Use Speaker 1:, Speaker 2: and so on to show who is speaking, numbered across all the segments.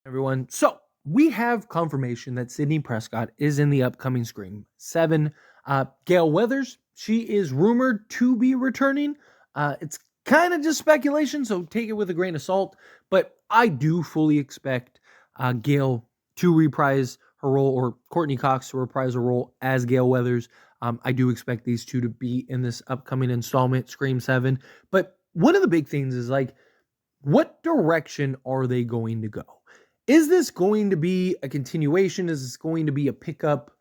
Speaker 1: Everyone. So we have confirmation that Sidney Prescott is in the upcoming Scream 7. Gale Weathers, she is rumored to be returning. It's kind of just speculation, so take it with a grain of salt. But I do fully expect Gale to reprise her role, or Courtney Cox to reprise her role as Gale Weathers. I do expect these two to be in this upcoming installment, Scream 7. But one of the big things is like, what direction are they going to go? Is this going to be a continuation? Is this going to be a pickup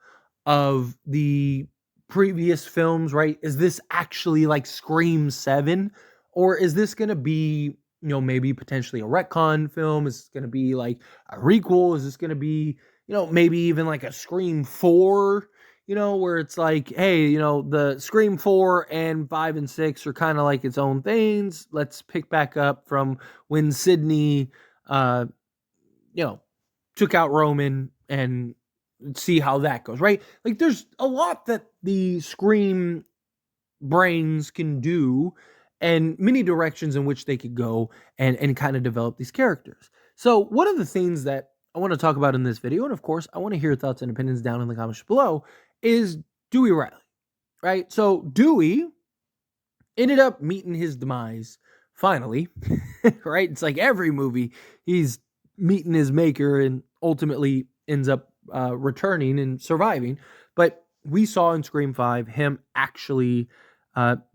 Speaker 1: of the previous films, right? Is this actually like Scream 7? Or is this going to be, maybe potentially a retcon film? Is it going to be like a requel? Is this going to be, maybe even like a Scream 4? Where it's like, hey, the Scream 4 and 5 and 6 are kind of like its own things. Let's pick back up from when Sidney, took out Roman and see how that goes, right? Like, there's a lot that the Scream brains can do and many directions in which they could go and kind of develop these characters. So one of the things that I want to talk about in this video, and of course, I want to hear your thoughts and opinions down in the comments below, is Dewey Riley, right? So Dewey ended up meeting his demise finally, right? It's like every movie, he's meeting his maker and ultimately ends up returning and surviving. But we saw in Scream 5 him actually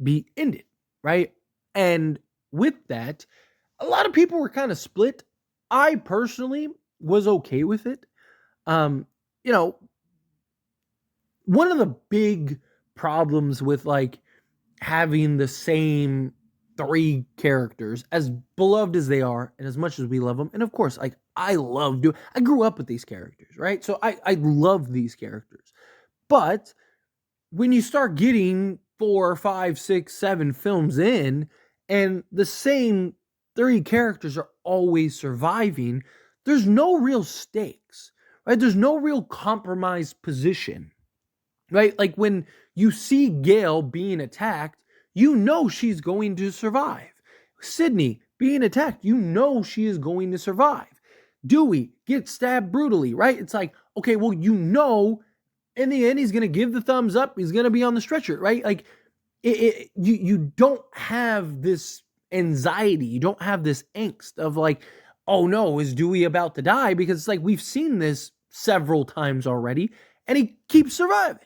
Speaker 1: be ended, right? And with that, a lot of people were kind of split. I personally was okay with it. You know, one of the big problems with like having the same three characters, as beloved as they are and as much as we love them, and of course, like I grew up with these characters, right? So I love these characters. But when you start getting 4, 5, 6, 7 films in, and the same three characters are always surviving, there's no real stakes, right? There's no real compromised position, right? Like when you see Gale being attacked, you know she's going to survive. Sidney being attacked, you know she is going to survive. Dewey gets stabbed brutally, right? It's like, okay, well, in the end, he's going to give the thumbs up. He's going to be on the stretcher, right? Like, you don't have this anxiety. You don't have this angst of like, oh no, is Dewey about to die? Because it's like, we've seen this several times already, and he keeps surviving.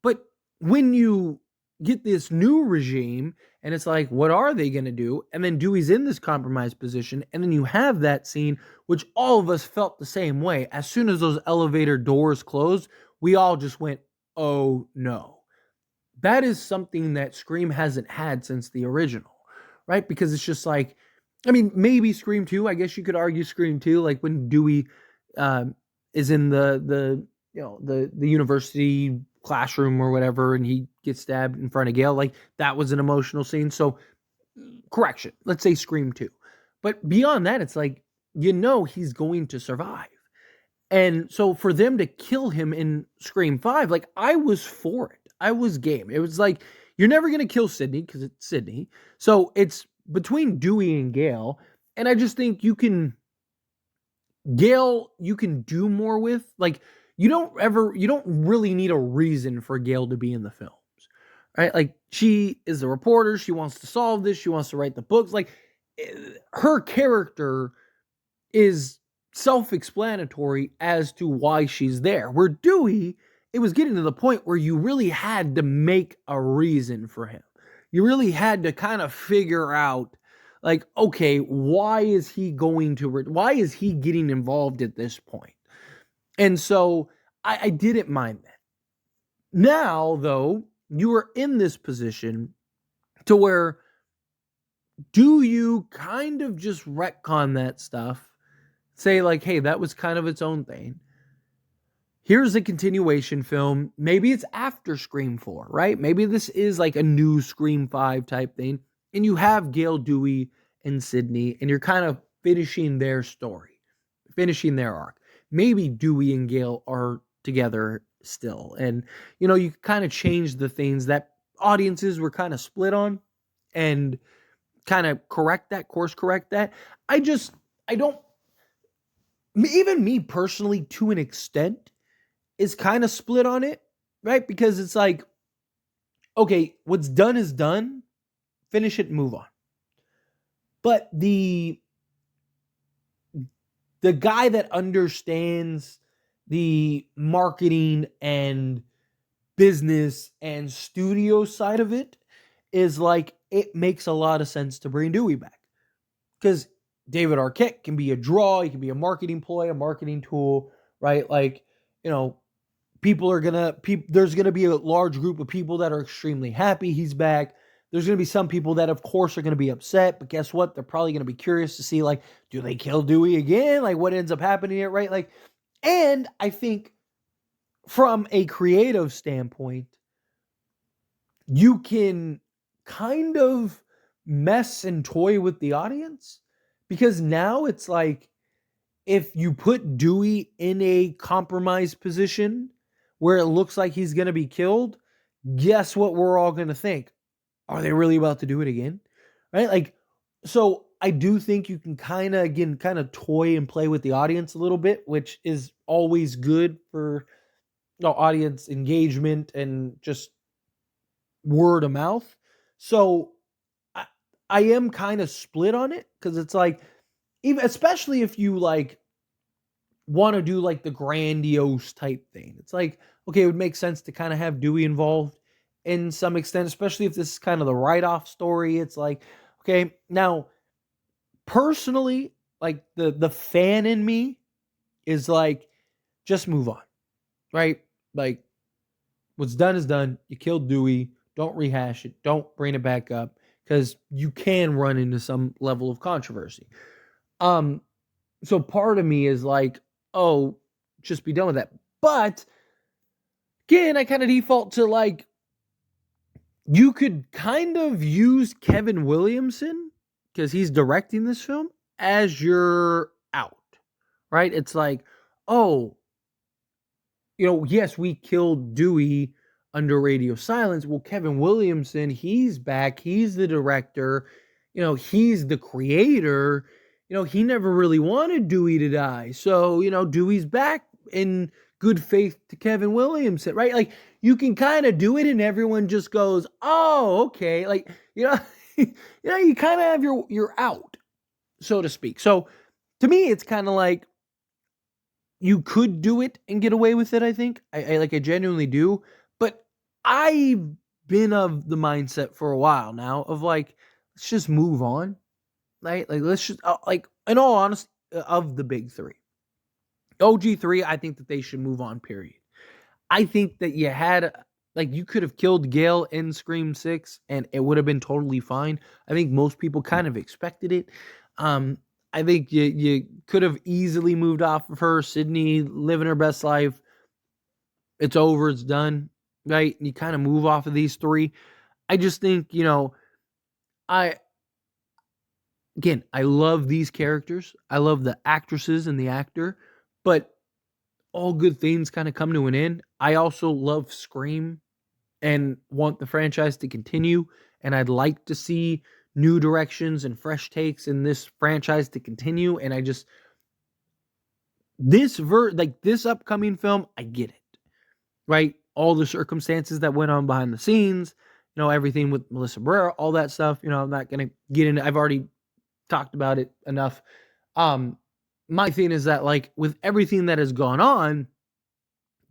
Speaker 1: But when you get this new regime, and it's like, what are they going to do? And then Dewey's in this compromised position, and then you have that scene, which all of us felt the same way. As soon as those elevator doors closed, we all just went, oh no. That is something that Scream hasn't had since the original, right? Because it's just like, I mean, maybe Scream 2, I guess you could argue Scream 2, like when Dewey is in the university classroom or whatever, and he gets stabbed in front of Gale, like that was an emotional scene. So correction, let's say Scream 2. But beyond that, it's like, he's going to survive. And so for them to kill him in Scream 5, like I was for it. I was game. It was like, you're never going to kill Sidney because it's Sidney. So it's between Dewey and Gale. And I just think Gale, you can do more with. Like, you don't really need a reason for Gale to be in the films, right? Like, she is a reporter. She wants to solve this. She wants to write the books. Like, her character is self-explanatory as to why she's there. Where Dewey, it was getting to the point where you really had to make a reason for him. You really had to kind of figure out, like, okay, why is he getting involved at this point? And so I didn't mind that. Now, though, you are in this position to where, do you kind of just retcon that stuff? Say like, hey, that was kind of its own thing. Here's a continuation film. Maybe it's after Scream 4, right? Maybe this is like a new Scream 5 type thing. And you have Gale, Dewey, and Sidney, and you're kind of finishing their story, finishing their arc. Maybe Dewey and Gale are together still. And, you kind of change the things that audiences were kind of split on and kind of course correct that. I don't even me personally, to an extent, is kind of split on it, right? Because it's like, okay, what's done is done. Finish it and move on. But the guy that understands the marketing and business and studio side of it is like, it makes a lot of sense to bring Dewey back. Because David Arquette can be a draw, he can be a marketing ploy, a marketing tool, right? Like, you know, there's gonna be a large group of people that are extremely happy he's back. There's gonna be some people that, of course, are gonna be upset, but guess what? They're probably gonna be curious to see, like, do they kill Dewey again? Like, what ends up happening here, right? Like, and I think from a creative standpoint, you can kind of mess and toy with the audience, because now it's like, if you put Dewey in a compromised position where it looks like he's going to be killed, guess what we're all going to think? Are they really about to do it again? Right? Like, so I do think you can kind of toy and play with the audience a little bit, which is always good for, you know, audience engagement and just word of mouth. So I am kind of split on it, because it's like, even especially if you like want to do like the grandiose type thing, it's like, okay, it would make sense to kind of have Dewey involved in some extent, especially if this is kind of the write-off story. It's like, okay, now personally, like the fan in me is like, just move on, right? Like, what's done is done. You killed Dewey. Don't rehash it. Don't bring it back up, because you can run into some level of controversy. So part of me is like, oh, just be done with that. But again, I kind of default to like, you could kind of use Kevin Williamson, because he's directing this film, as your out, right? It's like, oh, you know, yes, we killed Dewey under radio silence. Well, Kevin Williamson, he's back. He's the director. You know, he's the creator. You know, he never really wanted Dewey to die. So, you know, Dewey's back in good faith to Kevin Williamson, right? Like, you can kind of do it and everyone just goes, oh, okay. Like, you know, you kind of have your out, so to speak. So to me, it's kind of like, you could do it and get away with it, I think. I genuinely do. But I've been of the mindset for a while now of like, let's just move on. Right? Like, let's just, like, in all honesty, of the big three, OG3, I think that they should move on, period. I think that you could have killed Gale in Scream 6 and it would have been totally fine. I think most people kind of expected it. I think you could have easily moved off of her. Sidney living her best life. It's over. It's done. Right? And you kind of move off of these three. I just think, you know, I love these characters. I love the actresses and the actor. But all good things kind of come to an end. I also love Scream and want the franchise to continue. And I'd like to see new directions and fresh takes in this franchise to continue. And I just, this upcoming film, I get it, right? All the circumstances that went on behind the scenes, you know, everything with Melissa Barrera, all that stuff, you know, I'm not going to get into, I've already talked about it enough. My thing is that, like, with everything that has gone on,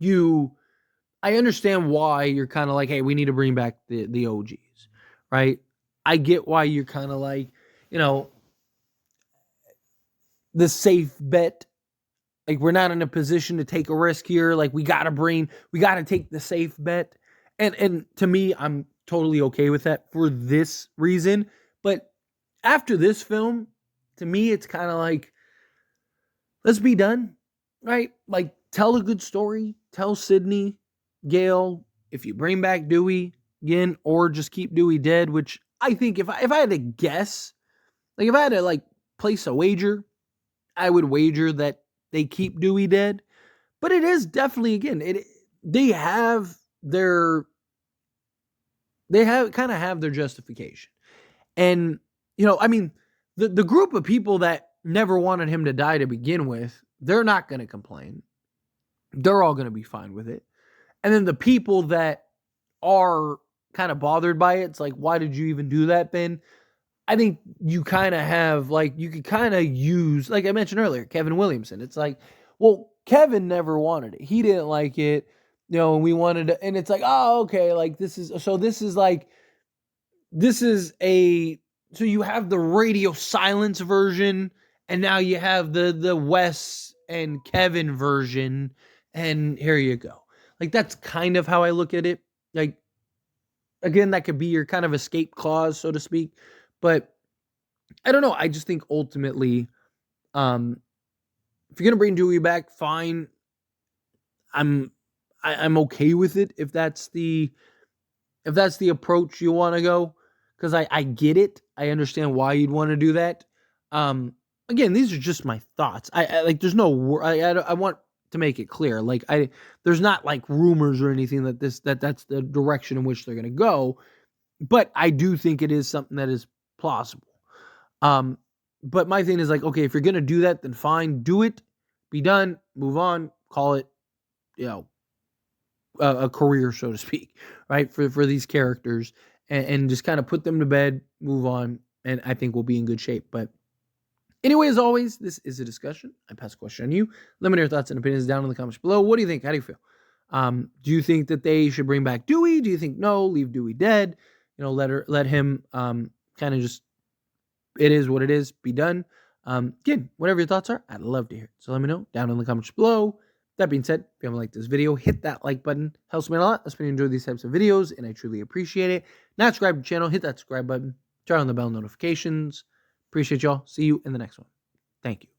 Speaker 1: I understand why you're kind of like, hey, we need to bring back the OGs, right? I get why you're kind of like, you know, the safe bet. Like, we're not in a position to take a risk here. Like, we got to take the safe bet. And to me, I'm totally okay with that for this reason. But after this film, to me, it's kind of like, let's be done, right? Like, tell a good story. Tell Sidney, Gale, if you bring back Dewey again, or just keep Dewey dead, which I think if I had to guess, like, if I had to, like, place a wager, I would wager that they keep Dewey dead. But it is definitely, again, they kind of have their justification. And, you know, I mean, the group of people that never wanted him to die to begin with, they're not going to complain. They're all going to be fine with it. And then the people that are kind of bothered by it, it's like, why did you even do that, Ben? I think you kind of have, like, you could kind of use, like I mentioned earlier, Kevin Williamson. It's like, well, Kevin never wanted it. He didn't like it, and we wanted to, and it's like, oh, okay, like this is so you have the radio silence version, and now you have the Wes and Kevin version, and here you go. Like, that's kind of how I look at it. Like, again, that could be your kind of escape clause, so to speak. But I don't know. I just think ultimately, if you're gonna bring Dewey back, fine. I'm okay with it if that's the approach you want to go, because I get it. I understand why you'd want to do that. Again, these are just my thoughts. I like. There's no. I want to make it clear. Like, there's not like rumors or anything that that's the direction in which they're gonna go. But I do think it is something that is plausible. But my thing is like, okay, if you're going to do that, then fine, do it, be done, move on, call it, a career, so to speak, right? For these characters, and just kind of put them to bed, move on. And I think we'll be in good shape. But anyway, as always, this is a discussion. I pass a question on you. Let me know your thoughts and opinions down in the comments below. What do you think? How do you feel? Do you think that they should bring back Dewey? Do you think no, leave Dewey dead? Let him kind of just, it is what it is, be done. Again, whatever your thoughts are, I'd love to hear it. So let me know down in the comments below. That being said, if you haven't liked this video, hit that like button. Helps me a lot. Especially enjoy these types of videos, and I truly appreciate it. Not subscribe to the channel, hit that subscribe button. Turn on the bell notifications. Appreciate y'all. See you in the next one. Thank you.